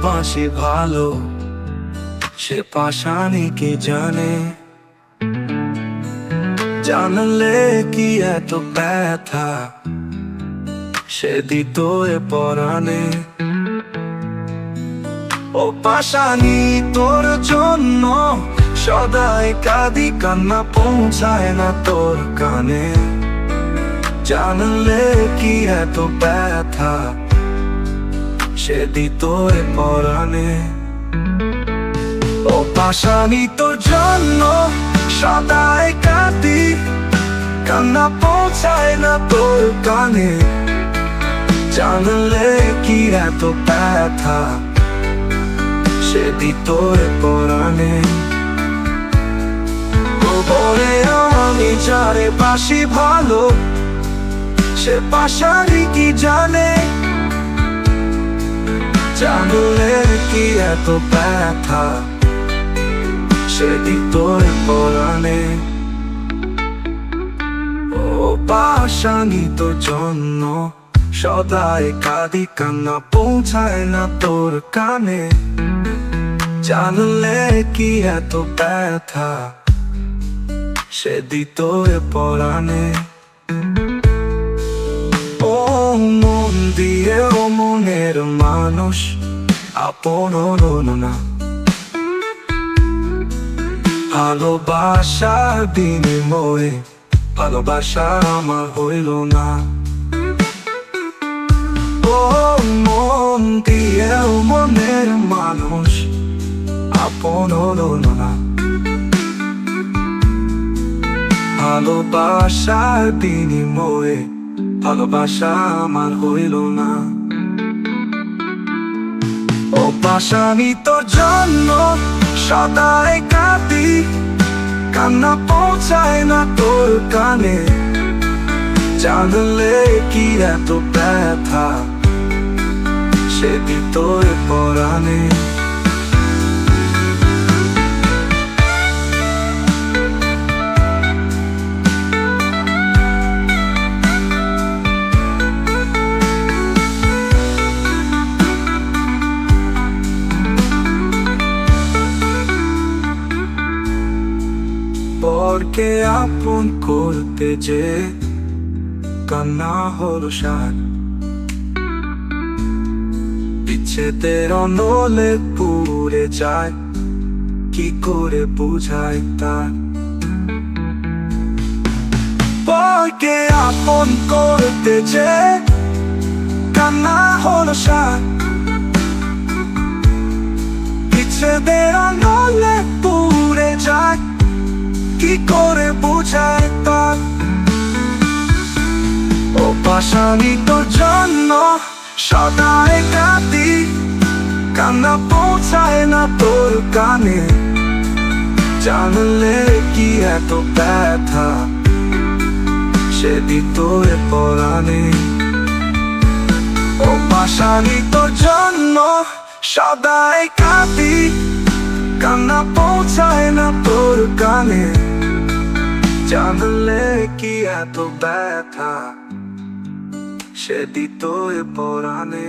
বাঁশি ভালো, সে পাশানি কি জানে? জানলে কি এত ব্যথা সে দিত এ পরাণে? ও পাশানি তোর জন্য সদাই কাঁদি, কান্না পৌঁছায় না তোর কানে। জানলে কি এত ব্যথা সে দিত এ পরাণে? ও পাশানি তোর জন্য সদাই কাঁদি, কান্না পৌঁছায় না তোর কানে। জানলে কি এত ব্যথা সে দিত এ পরাণে? বলে আমি যারে বাসি ভালো, সে পাশানি কি জানে? জানলে কি এত ব্যথা সে দিত এ পরাণে? ও পাশানি তোর জন্য সদাই কাঁদি, কান্না পৌঁছায় না তোর কানে। জানলে কি এত ব্যথা সে দিত এ পরাণে? ও মন দিয়ে ও মনের মানুষ আপন হলো না, ভালোবাসার বিনিময়ে ভালোবাসা আমার হইল না। ও মন দিয়ে ও মনের মানুষ আপন হলো না, ভালোবাসার বিনিময়ে ভালোবাসা আমার হইল না। ও পাশানি তোর জন্য সদাই কাঁদি, কান্না পৌঁছায় না তোর কানে। জানলে কি এত ব্যথা সে দিত এ পরাণে? পরকে আপন করতে যে কান্না হলো সার, বিচ্ছেদের অনলে পুড়ে যায়, কি করে বুঝায় তার? পরকে আপন করতে যে কান্না হলো সার, বিচ্ছেদের অনলে পুড়ে যায়, কি করে বুঝায় তার? ও পাশানি তোর জন্য সদাই কাঁদি, কান্না পৌঁছায় না তোর কানে। জানলে কি এত ব্যথা সে দিত এ পরাণে? ও পাশানি তোর জন্য সদাই কাঁদি, কান্না পৌঁছায় না তোর কানে। জানলে কি এত ব্যথা সে দিত এ পরাণে?